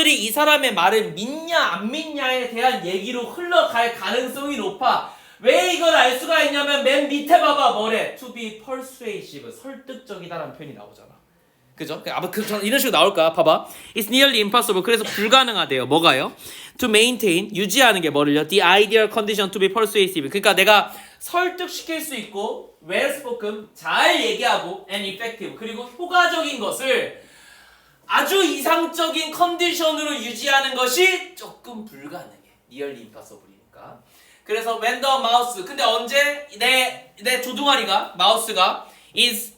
단어들이 이 사람의 말을 믿냐 안 믿냐에 대한 얘기로 흘러갈 가능성이 높아. 왜 이걸 알 수가 있냐면 맨 밑에 봐봐. 뭐래? To be persuasive. 설득적이다라는 표현이 나오잖아. 그죠? 아마 이런 식으로 나올까? 봐봐. It's nearly impossible. 그래서 불가능하대요. 뭐가요? To maintain. 유지하는 게 뭐를요? The ideal condition to be persuasive. 그러니까 내가 설득시킬 수 있고 well spoken. 잘 얘기하고 and effective. 그리고 효과적인 것을 아주 이상적인 컨디션으로 유지하는 것이 조금 불가능해. nearly impossible이니까. 그래서 when the mouse. 근데 언제 내 조종아리가 마우스가 is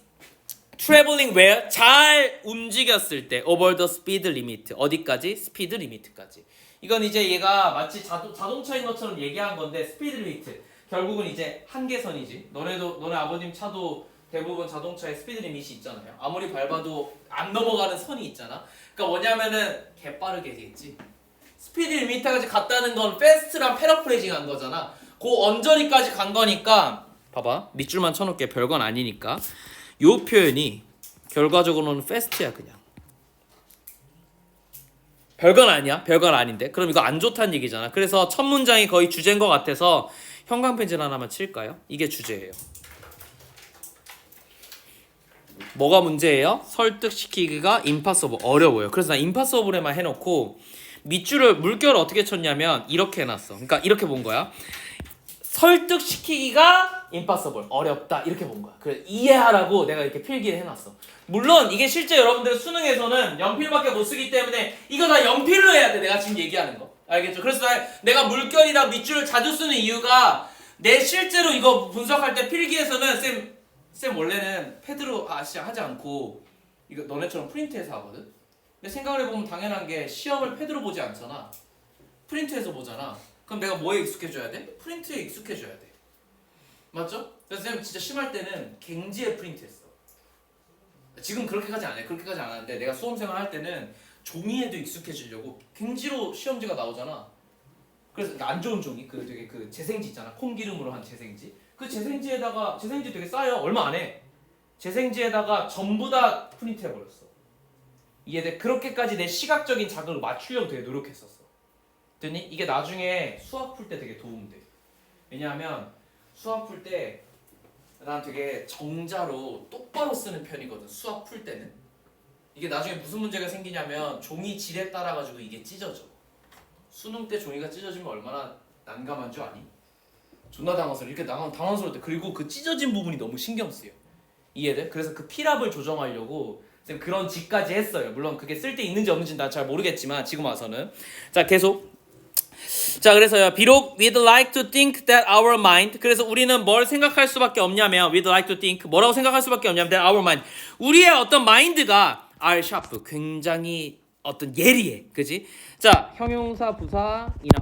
traveling where? 잘 움직였을 때 over the speed limit. 어디까지? 스피드 리미트까지. 이건 이제 얘가 마치 자동차인 것처럼 얘기한 건데 스피드 리미트. 결국은 이제 한계선이지. 너네 아버님 차도 대부분 자동차에 스피드 리밋이 있잖아요. 아무리 밟아도 안 넘어가는 선이 있잖아. 그러니까 뭐냐면은 개빠르게 되겠지. 스피드 리미트까지 갔다는 건 패스트랑 패러프레이징 한 거잖아. 그 언저리까지 간 거니까 봐봐. 밑줄만 쳐놓을게. 별건 아니니까. 요 표현이 결과적으로는 패스트야 그냥. 별건 아니야. 별건 아닌데. 그럼 이거 안 좋다는 얘기잖아. 그래서 첫 문장이 거의 주제인 것 같아서 형광펜질 하나만 칠까요? 이게 주제예요. 뭐가 문제예요? 설득시키기가 impossible. 어려워요. 그래서 나 impossible에만 해놓고 밑줄을 물결을 어떻게 쳤냐면 이렇게 해놨어. 그러니까 이렇게 본 거야. 설득시키기가 impossible. 어렵다. 이렇게 본 거야. 그래서 이해하라고 내가 이렇게 필기를 해놨어. 물론 이게 실제 여러분들 수능에서는 연필밖에 못 쓰기 때문에 이거 다 연필로 해야 돼. 내가 지금 얘기하는 거. 알겠죠? 그래서 내가 물결이랑 밑줄을 자주 쓰는 이유가 내 실제로 이거 분석할 때 필기에서는 쌤 원래는 패드로 하지 않고 이거 너네처럼 프린트해서 하거든? 근데 생각을 해보면 당연한 게 시험을 패드로 보지 않잖아. 프린트해서 보잖아. 그럼 내가 뭐에 익숙해져야 돼? 프린트에 익숙해져야 돼. 맞죠? 그래서 쌤 진짜 심할 때는 갱지에 프린트했어. 지금 그렇게까지 안 해. 그렇게까지 안 하는데 내가 수험생활 할 때는 종이에도 익숙해지려고 갱지로 시험지가 나오잖아. 그래서 안 좋은 종이 되게 그 재생지 있잖아. 콩기름으로 한 재생지. 그 재생지에다가 재생지 되게 싸요. 얼마 안 해. 재생지에다가 전부 다 프린트 해버렸어. 이해돼? 그렇게까지 내 시각적인 자극을 맞추려고 되게 노력했었어. 됐니? 이게 나중에 수학 풀 때 되게 도움돼. 왜냐하면 수학 풀 때 난 되게 정자로 똑바로 쓰는 편이거든. 수학 풀 때는. 이게 나중에 무슨 문제가 생기냐면 종이 질에 따라 가지고 이게 찢어져. 수능 때 종이가 찢어지면 얼마나 난감한 줄 아니? 존나 당황스러워. 이렇게 당황스러울 때. 그리고 그 찢어진 부분이 너무 신경 쓰여. 이해돼? 그래서 그 필압을 조정하려고 쌤 그런 짓까지 했어요. 물론 그게 쓸데 있는지 없는지 난 잘 모르겠지만 지금 와서는. 자 계속. 자 그래서요. 비록 we'd like to think that our mind. 그래서 우리는 뭘 생각할 수밖에 없냐면 we'd like to think. 뭐라고 생각할 수밖에 없냐면 that our mind. 우리의 어떤 마인드가 are sharp. 굉장히 어떤 예리해. 그지? 자 형용사 부사 이나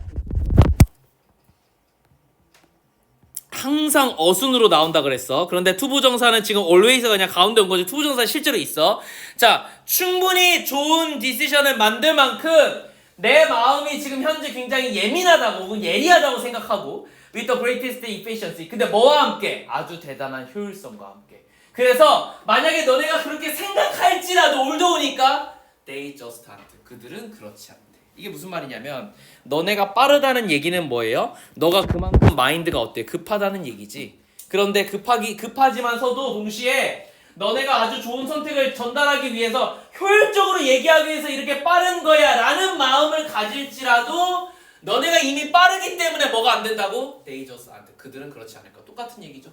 항상 어순으로 나온다 그랬어. 그런데 투부정사는 지금 always가 그냥 가운데 온 거지. 투부정사 실제로 있어. 자, 충분히 좋은 디시션을 만들 만큼 내 마음이 지금 현재 굉장히 예민하다고 혹은 예리하다고 생각하고 with the greatest efficiency. 근데 뭐와 함께? 아주 대단한 효율성과 함께. 그래서 만약에 너네가 그렇게 생각할지라도 올드오니까 they just aren't. 그들은 그렇지 않대. 이게 무슨 말이냐면 너네가 빠르다는 얘기는 뭐예요? 너가 그만큼 마인드가 어때? 급하다는 얘기지. 그런데 급하지만서도 동시에 너네가 아주 좋은 선택을 전달하기 위해서 효율적으로 얘기하기 위해서 이렇게 빠른 거야 라는 마음을 가질지라도 너네가 이미 빠르기 때문에 뭐가 안 된다고? They just aren't. 그들은 그렇지 않을까. 똑같은 얘기죠.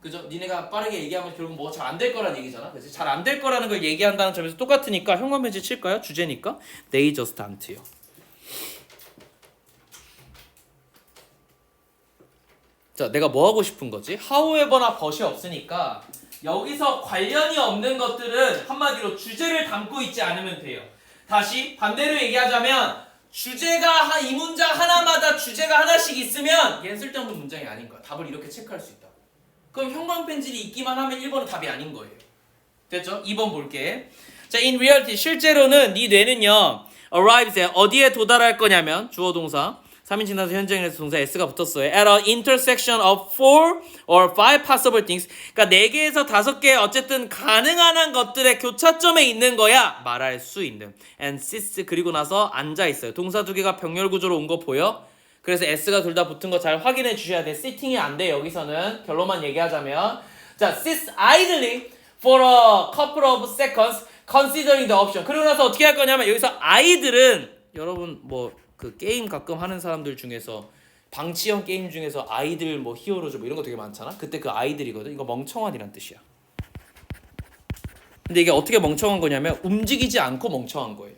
그죠? 니네가 빠르게 얘기하면 결국 뭐 잘 안 될 거라는 얘기잖아. 그래서 잘 안 될 거라는 걸 얘기한다는 점에서 똑같으니까 형광펜질 칠까요? 주제니까 They just aren't요. 자, 내가 뭐 하고 싶은 거지? however나 but이 없으니까 여기서 관련이 없는 것들은 한마디로 주제를 담고 있지 않으면 돼요. 다시 반대로 얘기하자면 주제가 이 문장 하나마다 주제가 하나씩 있으면 얘는 쓸데없는 문장이 아닌 거야. 답을 이렇게 체크할 수 있다. 그럼 형광펜질이 있기만 하면 1번은 답이 아닌 거예요. 됐죠? 2번 볼게. 자, in reality 실제로는 네 뇌는요 arrives at 어디에 도달할 거냐면 주어 동사 3인칭 단수 현재형에서 동사 s가 붙었어요. At a intersection of 4 or 5 possible things. 그러니까 4개에서 5개 어쨌든 가능한 것들의 교차점에 있는 거야. 말할 수 있는. And sits 그리고 나서 앉아 있어요. 동사 두 개가 병렬 구조로 온 거 보여? 그래서 s가 둘 다 붙은 거 잘 확인해 주셔야 돼. sitting이 안 돼. 여기서는 결론만 얘기하자면 자, sits idly for a couple of seconds considering the option. 그리고 나서 어떻게 할 거냐면 여기서 아이들은 여러분 뭐 그 게임 가끔 하는 사람들 중에서 방치형 게임 중에서 아이들 뭐 히어로즈 뭐 이런 거 되게 많잖아. 그때 그 아이들이거든. 이거 멍청한이란 뜻이야. 근데 이게 어떻게 멍청한 거냐면 움직이지 않고 멍청한 거예요.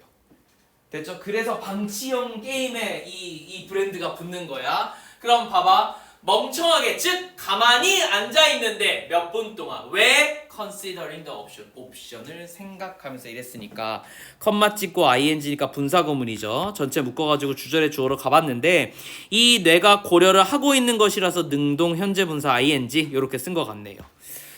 됐죠? 그래서 방치형 게임에 이 브랜드가 붙는 거야. 그럼 봐봐. 멍청하게 즉 가만히 앉아 있는데 몇 분 동안 왜 considering the option 옵션을 생각하면서 이랬으니까 컴마 찍고 ing니까 분사구문이죠. 전체 묶어가지고 주절의 주어로 가봤는데 이 뇌가 고려를 하고 있는 것이라서 능동 현재 분사 ing 이렇게 쓴 것 같네요.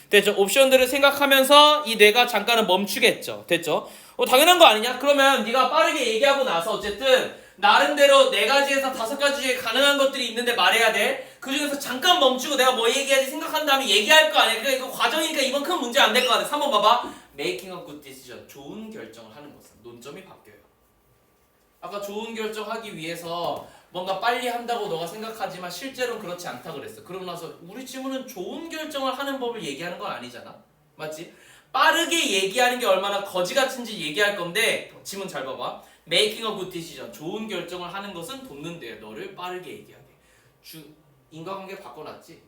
됐죠? 옵션들을 생각하면서 이 뇌가 잠깐은 멈추겠죠. 됐죠? 당연한 거 아니냐? 그러면 네가 빠르게 얘기하고 나서 어쨌든 나름대로 4가지에서 5가지 중에 가능한 것들이 있는데 말해야 돼. 그 중에서 잠깐 멈추고 내가 뭐 얘기하지 생각한 다음에 얘기할 거 아니야. 그러니까 이거 과정이니까 이번 큰 문제 안 될 것 같아. 3번 봐봐. Making a good decision. 좋은 결정을 하는 것은 논점이 바뀌어요. 아까 좋은 결정하기 위해서 뭔가 빨리 한다고 너가 생각하지만 실제로는 그렇지 않다 그랬어. 그러고 나서 우리 지문은 좋은 결정을 하는 법을 얘기하는 건 아니잖아. 맞지? 빠르게 얘기하는 게 얼마나 거지 같은지 얘기할 건데 지문 잘 봐봐. Making a good decision. 좋은 결정을 하는 것은 돕는데요. 너를 빠르게 얘기하게. 인과관계 바꿔놨지.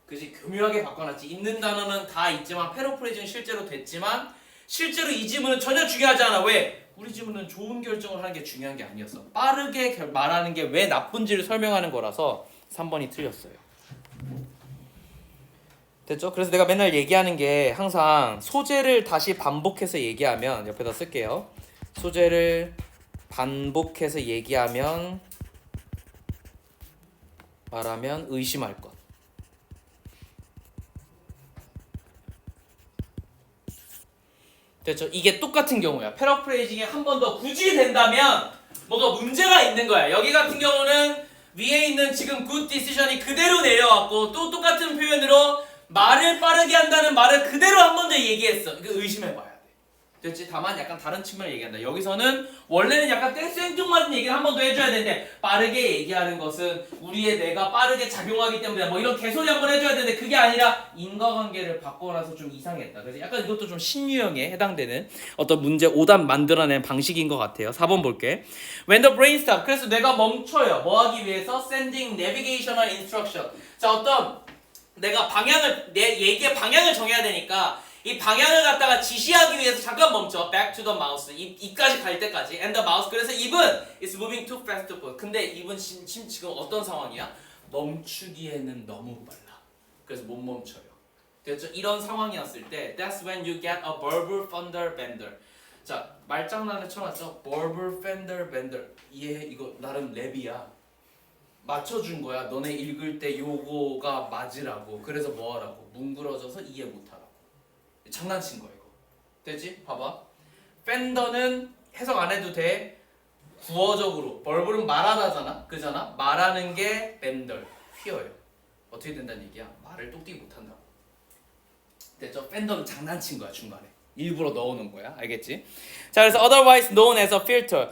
그지? 교묘하게 바꿔놨지. 있는 단어는 다 있지만 패러프레이즈는 실제로 됐지만 실제로 이 지문은 전혀 중요하지 않아. 왜? 우리 지문은 좋은 결정을 하는 게 중요한 게 아니었어. 빠르게 말하는 게 왜 나쁜지를 설명하는 거라서 3번이 틀렸어요. 됐죠? 그래서 내가 맨날 얘기하는 게 항상 소재를 다시 반복해서 얘기하면 옆에다 쓸게요. 소재를 반복해서 얘기하면 말하면 의심할 것. 됐죠? 이게 똑같은 경우야. 패러프레이징에 한 번 더 굳이 된다면 뭐가 문제가 있는 거야. 여기 같은 경우는 위에 있는 지금 good decision이 그대로 내려왔고 또 똑같은 표현으로 말을 빠르게 한다는 말을 그대로 한 번 더 얘기했어. 이거 의심해봐야 돼. 됐지? 다만 약간 다른 측면을 얘기한다. 여기서는 원래는 약간 생뚱맞은 얘기를 한 번 더 해줘야 되는데 빠르게 얘기하는 것은 우리의 뇌가 빠르게 작용하기 때문에 뭐 이런 개소리 한 번 해줘야 되는데 그게 아니라 인과관계를 바꿔놔서 좀 이상했다. 그래서 약간 이것도 좀 신유형에 해당되는 어떤 문제 오답 만들어낸 방식인 것 같아요. 4번 볼게. When the brain stops. 그래서 뇌가 멈춰요. 뭐 하기 위해서? Sending navigational instruction. 자, 어떤 내가 내 얘기의 방향을 정해야 되니까 이 방향을 갖다가 지시하기 위해서 잠깐 멈춰. Back to the mouse. 입까지 갈 때까지. And the mouse. 그래서 입은 is moving too fast to put. 근데 입은 지금 어떤 상황이야? 멈추기에는 너무 빨라. 그래서 못 멈춰요. 됐죠? 이런 상황이었을 때 That's when you get a verbal fender bender. 자, 말장난을 쳐놨죠? verbal fender bender. 이거 나름 랩이야. 맞춰준 거야. 너네 읽을 때 요거가 맞으라고. 그래서 뭐 하라고? 뭉그러져서 이해 못하라고. 장난친 거야 이거. 됐지? 봐봐. 팬더는 해석 안 해도 돼. 구어적으로. 벌벌은 말하다잖아. 그잖아? 말하는 게 밴덜. 휘어요. 어떻게 된다는 얘기야? 말을 똑띠기 못한다고. 됐죠? 팬더는 장난친 거야 중간에. 일부러 넣어놓은 거야. 알겠지? 자, 그래서 otherwise known as a filter.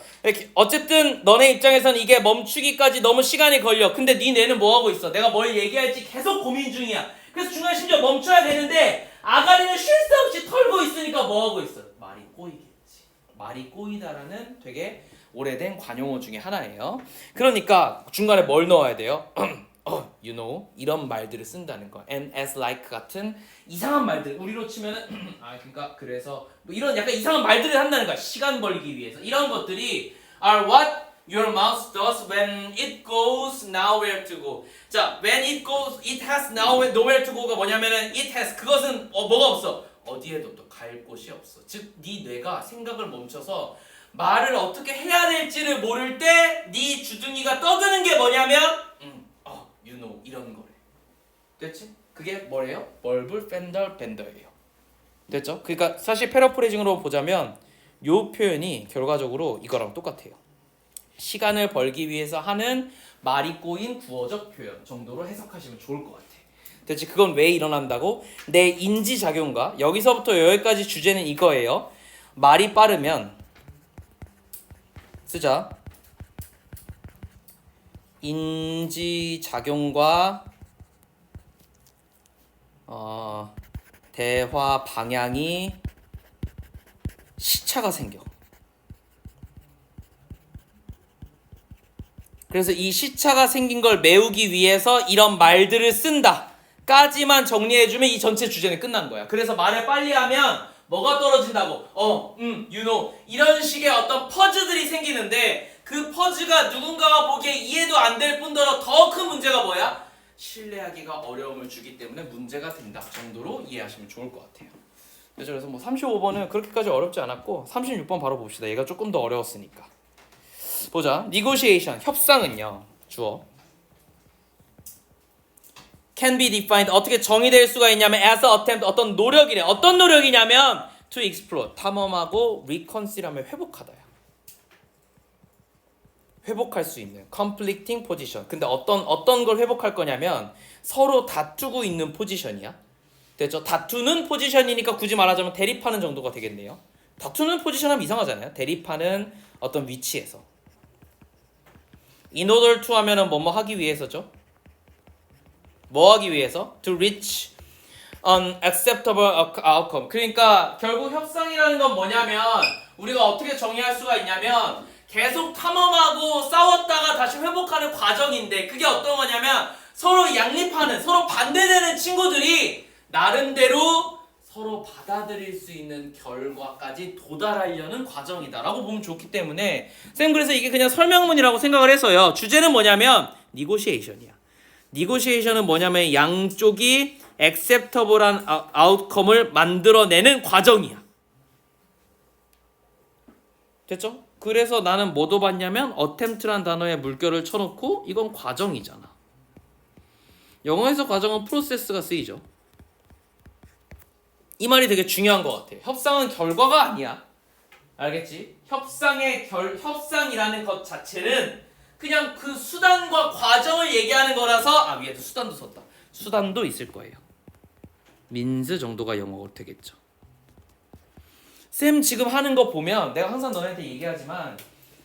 어쨌든 너네 입장에서는 이게 멈추기까지 너무 시간이 걸려. 근데 네 뇌는 뭐 하고 있어? 내가 뭘 얘기할지 계속 고민 중이야. 그래서 중간에 심지어 멈춰야 되는데 아가리는 쉴 새 없이 털고 있으니까 뭐 하고 있어? 말이 꼬이겠지. 말이 꼬이다라는 되게 오래된 관용어 중에 하나예요. 그러니까 중간에 뭘 넣어야 돼요? you know 이런 말들을 쓴다는 거. and as like 같은 이상한 말들. 우리로 치면은 그러니까 그래서 뭐 이런 약간 이상한 말들을 한다는 거야. 시간 벌기 위해서. 이런 것들이 are what your mouse does when it goes nowhere to go. 자, when it has nowhere to go가 뭐냐면은 it has 그것은 뭐가 없어. 어디에도 또 갈 곳이 없어. 즉, 네 뇌가 생각을 멈춰서 말을 어떻게 해야 될지를 모를 때 네 주둥이가 떠드는 게 뭐냐면 you know 이런 거래. 됐지? 그게 뭐래요? verbal fender bender예요. 됐죠? 그러니까 사실 패러프레이징으로 보자면 요 표현이 결과적으로 이거랑 똑같아요. 시간을 벌기 위해서 하는 말이 꼬인 구어적 표현 정도로 해석하시면 좋을 것 같아. 대체 그건 왜 일어난다고? 내 인지작용과 여기서부터 여기까지 주제는 이거예요. 말이 빠르면 쓰자. 인지작용과 대화 방향이 시차가 생겨. 그래서 이 시차가 생긴 걸 메우기 위해서 이런 말들을 쓴다 까지만 정리해주면 이 전체 주제는 끝난 거야. 그래서 말을 빨리 하면 뭐가 떨어진다고? you know 이런 식의 어떤 퍼즐들이 생기는데 그 퍼즐가 누군가가 보기에 이해도 안 될 뿐더러 더 큰 문제가 뭐야? 신뢰하기가 어려움을 주기 때문에 문제가 된다 정도로 이해하시면 좋을 것 같아요. 그래서 뭐 35번은 그렇게까지 어렵지 않았고 36번 바로 봅시다. 얘가 조금 더 어려웠으니까. 보자. negotiation 협상은요. 주어 can be defined 어떻게 정의될 수가 있냐면 as a attempt 어떤 노력이래. 어떤 노력이냐면 to explore 탐험하고 reconcile 회복하다야. 회복할 수 있는 conflicting position. 근데 어떤 걸 회복할 거냐면 서로 다투고 있는 포지션이야. 됐죠? 다투는 포지션이니까 굳이 말하자면 대립하는 정도가 되겠네요. 다투는 포지션 하면 이상하잖아요. 대립하는 어떤 위치에서. in order to 하면은 뭐뭐 하기 위해서죠. 뭐 하기 위해서? To reach an acceptable outcome. 그러니까 결국 협상이라는 건 뭐냐면 우리가 어떻게 정의할 수가 있냐면 계속 탐험하고 싸웠다가 다시 회복하는 과정인데 그게 어떤 거냐면 서로 양립하는 서로 반대되는 친구들이 나름대로 서로 받아들일 수 있는 결과까지 도달하려는 과정이다라고 보면 좋기 때문에 쌤 그래서 이게 그냥 설명문이라고 생각을 해서요. 주제는 뭐냐면 negotiation이야. negotiation은 뭐냐면 양쪽이 acceptable한 outcome을 만들어내는 과정이야. 됐죠? 그래서 나는 뭐도 봤냐면 attempt란 단어에 물결을 쳐놓고 이건 과정이잖아. 영어에서 과정은 프로세스가 쓰이죠. 이 말이 되게 중요한 것 같아. 협상은 결과가 아니야. 알겠지? 협상이라는 것 자체는 그냥 그 수단과 과정을 얘기하는 거라서 위에도 수단도 썼다. 수단도 있을 거예요. means 정도가 영어가 되겠죠. 쌤 지금 하는 거 보면 내가 항상 너네한테 얘기하지만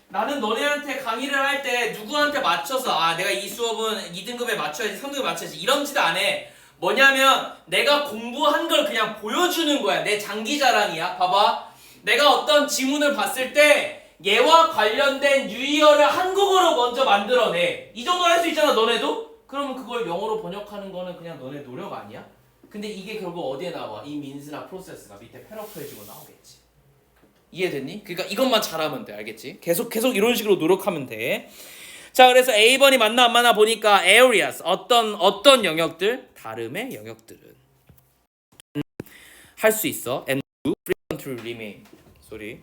나는 너네한테 강의를 할 때 누구한테 맞춰서 내가 이 수업은 2등급에 맞춰야지 3등급에 맞춰야지 이런 짓 안 해. 뭐냐면 내가 공부한 걸 그냥 보여주는 거야. 내 장기 자랑이야. 봐봐. 내가 어떤 지문을 봤을 때 얘와 관련된 유의어를 한국어로 먼저 만들어내. 이 정도 할 수 있잖아 너네도? 그러면 그걸 영어로 번역하는 거는 그냥 너네 노력 아니야? 근데 이게 결국 어디에 나와? 이 민스나 프로세스가 밑에 패러프해지고 나오겠지. 이해됐니? 그러니까 이것만 잘하면 돼. 알겠지? 계속 이런 식으로 노력하면 돼. 자, 그래서 A번이 맞나 안 맞나 보니까 areas 어떤 영역들? 다름의 영역들은 할 수 있어. and do frequent to remain. sorry.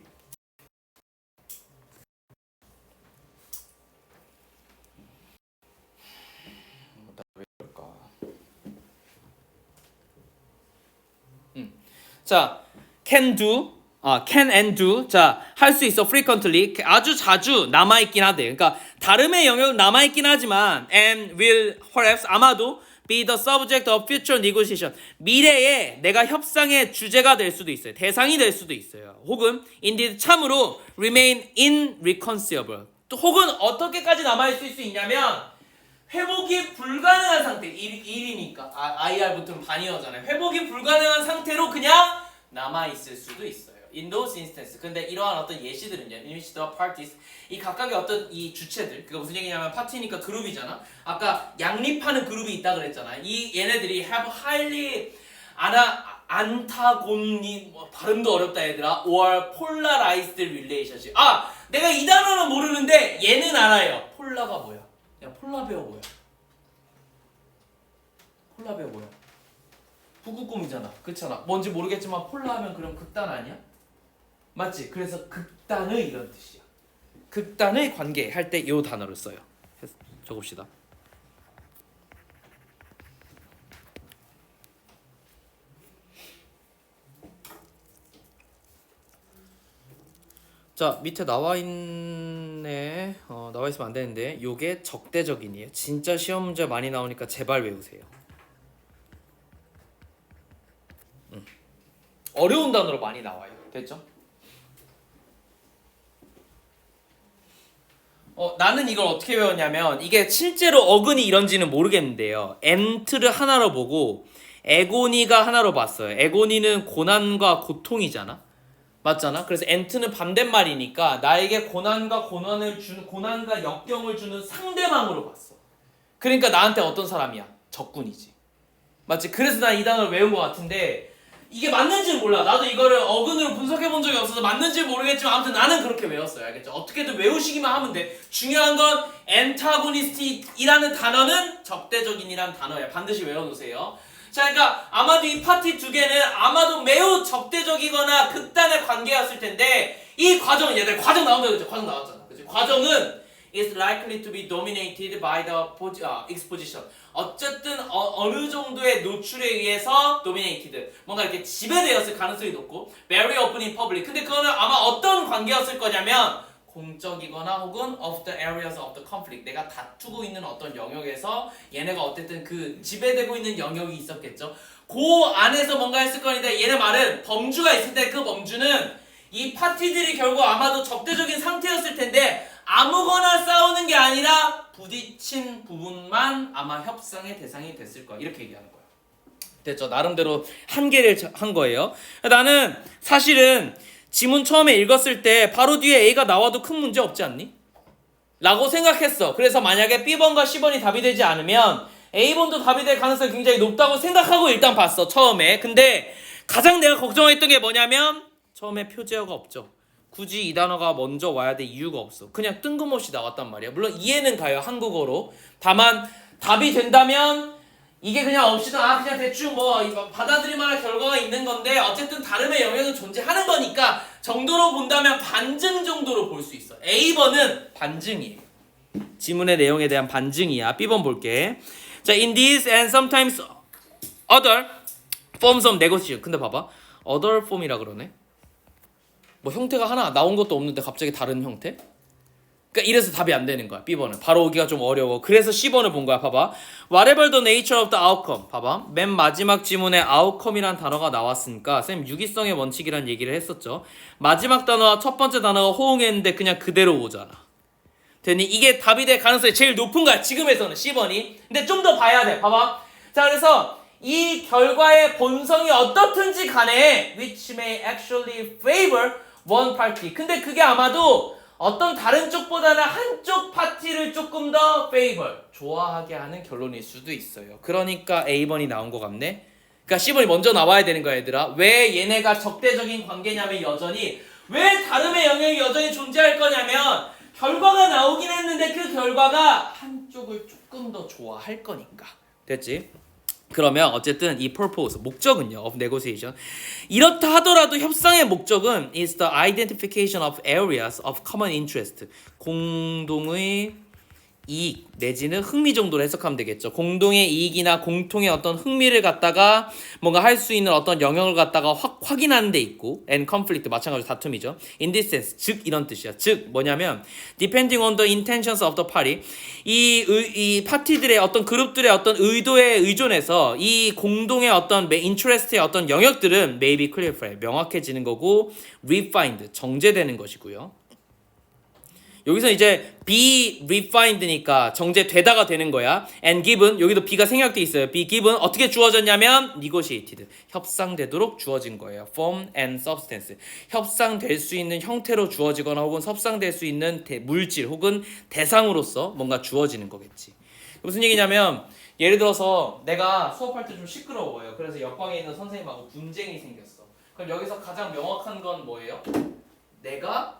왜 그럴까? 자, can do can and do. 자, 할 수 있어. frequently. 아주 자주 남아있긴 하대. 그러니까 다름의 영역은 남아있긴 하지만 and will perhaps 아마도 be the subject of future negotiation. 미래에 내가 협상의 주제가 될 수도 있어요. 대상이 될 수도 있어요. 혹은 indeed 참으로 remain irreconcilable. 또 혹은 어떻게까지 남아있을 수 있냐면 회복이 불가능한 상태. 1이니까 IR 붙으면 반이어잖아요. 회복이 불가능한 상태로 그냥 남아있을 수도 있어요. In those instances. 근데 이러한 어떤 예시들은요. In which the parties 이 각각의 어떤 이 주체들 그게 무슨 얘기냐면 파티니까 그룹이잖아. 아까 양립하는 그룹이 있다 그랬잖아. 이 얘네들이 have highly 안타곤니 발음도 어렵다 얘들아. or polarized relationship. 내가 이 단어는 모르는데 얘는 알아요. 폴라가 뭐야? 야 폴라베어 뭐야? 폴라베어 뭐야? 북극곰이잖아. 그렇잖아. 뭔지 모르겠지만 폴라 하면 그럼 극단 아니야? 맞지? 그래서 극단의 이런 뜻이야. 극단의 관계 할 때 이 단어를 써요. 적읍시다. 자, 밑에 나와 있네. 네, 나와 있으면 안 되는데 요게 적대적인이에요. 진짜 시험 문제 많이 나오니까 제발 외우세요. 어려운 단어로 많이 나와요. 됐죠? 나는 이걸 어떻게 외웠냐면 이게 실제로 어근이 이런지는 모르겠는데요. 엔트를 하나로 보고 에고니가 하나로 봤어요. 에고니는 고난과 고통이잖아. 맞잖아. 그래서 엔트는 반대말이니까 나에게 고난과 고난과 역경을 주는 상대방으로 봤어. 그러니까 나한테 어떤 사람이야? 적군이지. 맞지? 그래서 난 이 단어를 외운 것 같은데 이게 맞는지는 몰라. 나도 이거를 어근으로 분석해 본 적이 없어서 맞는지 모르겠지만 아무튼 나는 그렇게 외웠어요. 알겠죠? 어떻게든 외우시기만 하면 돼. 중요한 건 antagonistic이라는 단어는 적대적인이라는 단어예요. 반드시 외워놓으세요. 자, 그러니까 아마도 이 파티 두 개는 아마도 매우 적대적이거나 극단의 관계였을 텐데 이 과정은 얘들 과정 나온다 그랬죠? 과정 나왔잖아. 그치? 과정은 is likely to be dominated by the exposition. 어쨌든 어느 정도의 노출에 의해서 dominated. 뭔가 이렇게 지배되었을 가능성이 높고 very open in public. 근데 그거는 아마 어떤 관계였을 거냐면 공적이거나 혹은 of the areas of the conflict. 내가 다투고 있는 어떤 영역에서 얘네가 어쨌든 그 지배되고 있는 영역이 있었겠죠. 그 안에서 뭔가 했을 거니까 얘네 말은 범주가 있을 때 그 범주는 이 파티들이 결국 아마도 적대적인 상태였을 텐데 아무거나 싸우는 게 아니라 부딪힌 부분만 아마 협상의 대상이 됐을 거야. 이렇게 얘기하는 거야. 됐죠? 나름대로 한계를 한 거예요. 나는 사실은 지문 처음에 읽었을 때 바로 뒤에 A가 나와도 큰 문제 없지 않니? 라고 생각했어. 그래서 만약에 B번과 C번이 답이 되지 않으면 A번도 답이 될 가능성이 굉장히 높다고 생각하고 일단 봤어. 처음에. 근데 가장 내가 걱정했던 게 뭐냐면 처음에 표제어가 없죠. 굳이 이 단어가 먼저 와야 될 이유가 없어. 그냥 뜬금없이 나왔단 말이야. 물론 이해는 가요. 한국어로. 다만 답이 된다면 이게 그냥 없이도 그냥 대충 받아들일 만한 결과가 있는 건데 어쨌든 다름의 영역은 존재하는 거니까 정도로 본다면 반증 정도로 볼 수 있어. A번은 반증이에요. 지문의 내용에 대한 반증이야. B번 볼게. 자, in these and sometimes other forms of negotiation. 근데 봐봐. other form이라 그러네. 뭐 형태가 하나 나온 것도 없는데 갑자기 다른 형태? 그러니까 이래서 답이 안 되는 거야. B번은 바로 오기가 좀 어려워. 그래서 C번을 본 거야. 봐봐. Whatever the nature of the outcome. 봐봐. 맨 마지막 지문에 outcome이란 단어가 나왔으니까 쌤 유기성의 원칙이란 얘기를 했었죠. 마지막 단어와 첫 번째 단어가 호응했는데 그냥 그대로 오잖아. 되니 이게 답이 될 가능성이 제일 높은 거야. 지금에서는 C번이. 근데 좀 더 봐야 돼. 봐봐. 자, 그래서 이 결과의 본성이 어떻든지 간에 which may actually favor one party. 근데 그게 아마도 어떤 다른 쪽보다는 한쪽 파티를 조금 더 favor, 좋아하게 하는 결론일 수도 있어요. 그러니까 A번이 나온 것 같네. 그러니까 C번이 먼저 나와야 되는 거야, 얘들아. 왜 얘네가 적대적인 관계냐면 여전히 왜 다름의 영역이 여전히 존재할 거냐면 결과가 나오긴 했는데 그 결과가 한쪽을 조금 더 좋아할 거니까. 됐지? 그러면 어쨌든 이 purpose, 목적은요, of negotiation. 이렇다 하더라도 협상의 목적은 is the identification of areas of common interest. 공동의 이익 내지는 흥미 정도로 해석하면 되겠죠. 공동의 이익이나 공통의 어떤 흥미를 갖다가 뭔가 할 수 있는 어떤 영역을 갖다가 확인하는 데 있고 and conflict 마찬가지로 다툼이죠. In this sense 즉 이런 뜻이야. 즉 뭐냐면 depending on the intentions of the party 이 파티들의 어떤 그룹들의 어떤 의도에 의존해서 이 공동의 어떤 interest의 어떤 영역들은 may be clarified 명확해지는 거고 refined 정제되는 것이고요. 여기서 이제 be refined니까 정제되다가 되는 거야. and given 여기도 be가 생략돼 있어요. be given 어떻게 주어졌냐면 negotiated 협상되도록 주어진 거예요. form and substance 협상될 수 있는 형태로 주어지거나 혹은 협상될 수 있는 물질 혹은 대상으로서 뭔가 주어지는 거겠지. 무슨 얘기냐면 예를 들어서 내가 수업할 때 좀 시끄러워요. 그래서 옆방에 있는 선생님하고 분쟁이 생겼어. 그럼 여기서 가장 명확한 건 뭐예요? 내가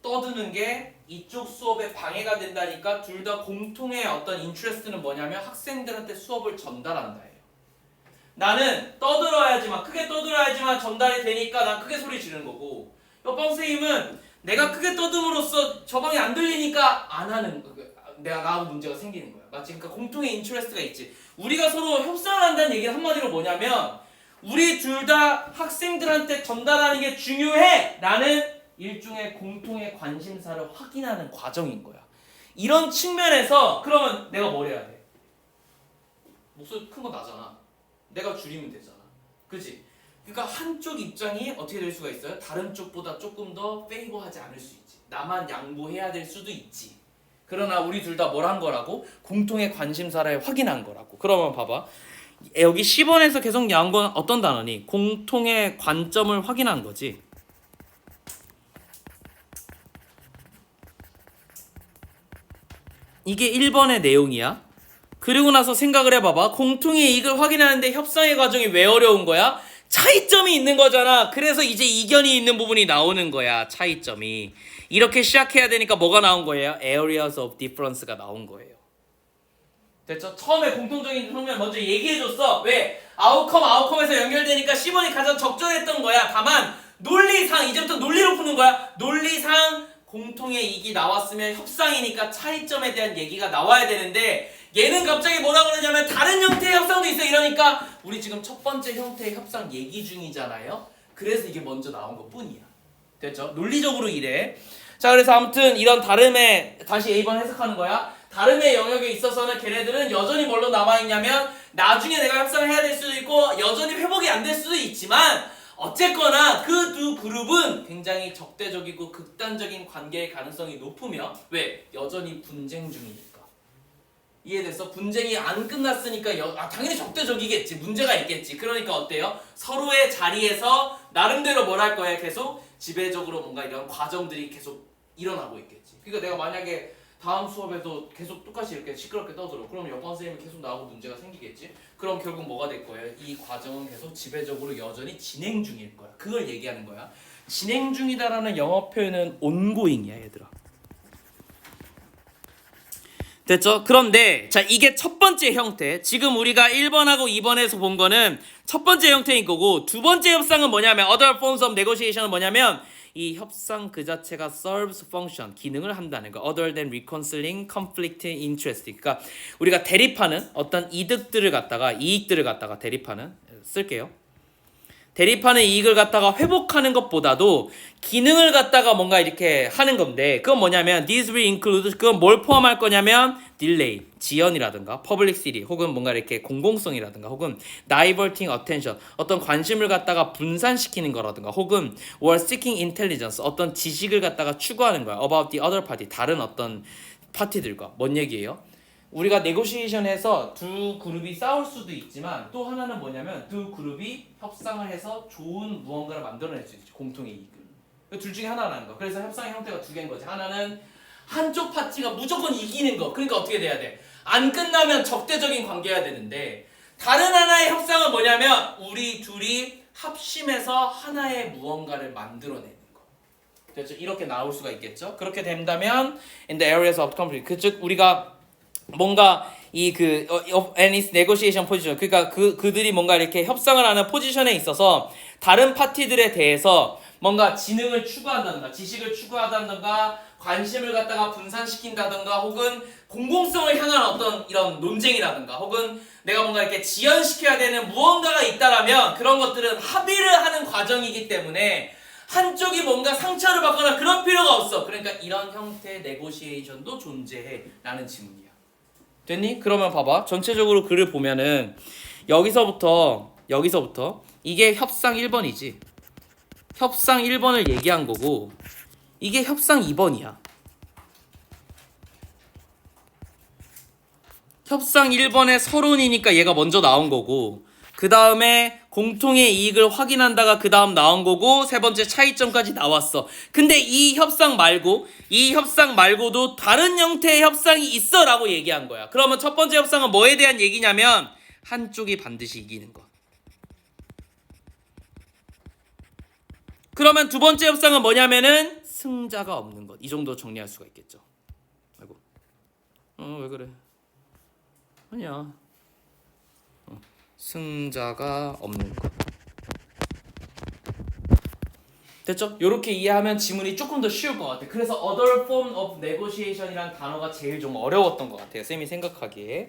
떠드는 게 이쪽 수업에 방해가 된다니까 둘 다 공통의 어떤 인트레스트는 뭐냐면 학생들한테 수업을 전달한다예요. 나는 떠들어야지만 크게 떠들어야지만 전달이 되니까 난 크게 소리 지르는 거고 옆방 선생님은 내가 크게 떠듬으로써 저 방이 안 들리니까 안 하는 내가 나하고 문제가 생기는 거야. 맞지? 그러니까 공통의 인트레스트가 있지. 우리가 서로 협상을 한다는 얘기는 한마디로 뭐냐면 우리 둘 다 학생들한테 전달하는 게 중요해 라는 일종의 공통의 관심사를 확인하는 과정인 거야. 이런 측면에서 그러면 내가 뭘 해야 돼? 목소리 큰 거 나잖아. 내가 줄이면 되잖아. 그치? 그러니까 한쪽 입장이 어떻게 될 수가 있어요? 다른 쪽보다 조금 더 페이버하지 않을 수 있지. 나만 양보해야 될 수도 있지. 그러나 우리 둘 다 뭘 한 거라고? 공통의 관심사를 확인한 거라고. 그러면 봐봐. 여기 10번에서 계속 나온 건 어떤 단어니? 공통의 관점을 확인한 거지. 이게 1번의 내용이야. 그리고 나서 생각을 해봐봐. 공통의 이익을 확인하는데 협상의 과정이 왜 어려운 거야? 차이점이 있는 거잖아. 그래서 이제 이견이 있는 부분이 나오는 거야. 차이점이. 이렇게 시작해야 되니까 뭐가 나온 거예요? Areas of difference가 나온 거예요. 됐죠? 처음에 공통적인 측면 먼저 얘기해줬어. 왜? 아웃컴에서 연결되니까 10번이 가장 적절했던 거야. 다만 논리상 이제부터 논리로 푸는 거야. 논리상 공통의 이익이 나왔으면 협상이니까 차이점에 대한 얘기가 나와야 되는데 얘는 갑자기 뭐라 그러냐면 다른 형태의 협상도 있어. 이러니까 우리 지금 첫 번째 형태의 협상 얘기 중이잖아요. 그래서 이게 먼저 나온 것 뿐이야. 됐죠? 논리적으로 이래. 자, 그래서 아무튼 이런 다름의 다시 A번 해석하는 거야. 다름의 영역에 있어서는 걔네들은 여전히 뭘로 남아있냐면 나중에 내가 협상을 해야 될 수도 있고 여전히 회복이 안 될 수도 있지만 어쨌거나 그 두 그룹은 굉장히 적대적이고 극단적인 관계의 가능성이 높으며 왜? 여전히 분쟁 중이니까. 이해됐어? 분쟁이 안 끝났으니까 당연히 적대적이겠지. 문제가 있겠지. 그러니까 어때요? 서로의 자리에서 나름대로 뭘 할 거야? 계속 지배적으로 뭔가 이런 과정들이 계속 일어나고 있겠지. 그러니까 내가 만약에 다음 수업에도 계속 똑같이 이렇게 시끄럽게 떠들어. 그럼 여관 선생님이 계속 나오고 문제가 생기겠지. 그럼 결국 뭐가 될 거예요? 이 과정은 계속 지배적으로 여전히 진행 중일 거야. 그걸 얘기하는 거야. 진행 중이다라는 영어 표현은 ongoing이야, 얘들아. 됐죠? 그런데 자, 이게 첫 번째 형태. 지금 우리가 1번하고 2번에서 본 거는 첫 번째 형태인 거고 두 번째 협상은 뭐냐면 other forms of negotiation은 뭐냐면 이 협상 그 자체가 serves function, 기능을 한다는 거. other than reconciling conflicting interest. 그러니까 우리가 대립하는 어떤 이익들을 갖다가 대립하는 쓸게요. 대립하는 이익을 갖다가 회복하는 것보다도 기능을 갖다가 뭔가 이렇게 하는 건데 그건 뭐냐면 these will include 그건 뭘 포함할 거냐면 delay, 지연이라든가 publicity 혹은 뭔가 이렇게 공공성이라든가 혹은 diverting attention 어떤 관심을 갖다가 분산시키는 거라든가 혹은 or seeking intelligence 어떤 지식을 갖다가 추구하는 거야 about the other party 다른 어떤 파티들과 뭔 얘기예요? 우리가 네고시에이션에서 두 그룹이 싸울 수도 있지만 또 하나는 뭐냐면 두 그룹이 협상을 해서 좋은 무언가를 만들어낼 수 있지. 공통의 이익을. 둘 중에 하나라는 거. 그래서 협상의 형태가 두 개인 거지. 하나는 한쪽 파티가 무조건 이기는 거. 그러니까 어떻게 돼야 돼? 안 끝나면 적대적인 관계여야 되는데 다른 하나의 협상은 뭐냐면 우리 둘이 합심해서 하나의 무언가를 만들어내는 거. 그렇죠? 이렇게 나올 수가 있겠죠. 그렇게 된다면 in the areas of conflict 즉 우리가 뭔가 and its negotiation position 그러니까 그들이 뭔가 이렇게 협상을 하는 포지션에 있어서 다른 파티들에 대해서 뭔가 지능을 추구한다든가 지식을 추구한다든가 관심을 갖다가 분산시킨다든가 혹은 공공성을 향한 어떤 이런 논쟁이라든가 혹은 내가 뭔가 이렇게 지연시켜야 되는 무언가가 있다라면 그런 것들은 합의를 하는 과정이기 때문에 한쪽이 뭔가 상처를 받거나 그런 필요가 없어. 그러니까 이런 형태의 네고시에이션도 존재해 라는 질문이야. 됐니? 그러면 봐봐. 전체적으로 글을 보면은 여기서부터 이게 협상 1번이지. 협상 1번을 얘기한 거고 이게 협상 2번이야. 협상 1번의 서론이니까 얘가 먼저 나온 거고 그 다음에 공통의 이익을 확인한다가 그 다음 나온 거고 세 번째 차이점까지 나왔어. 근데 이 협상 말고도 다른 형태의 협상이 있어 라고 얘기한 거야. 그러면 첫 번째 협상은 뭐에 대한 얘기냐면 한쪽이 반드시 이기는 것. 그러면 두 번째 협상은 뭐냐면은 승자가 없는 것. 이 정도 정리할 수가 있겠죠. 아이고. 왜 그래? 아니야. 승자가 없는 것. 됐죠? 이렇게 이해하면 지문이 조금 더 쉬울 것 같아. 그래서 other form of negotiation이란 단어가 제일 좀 어려웠던 것 같아요. 쌤이 생각하기에.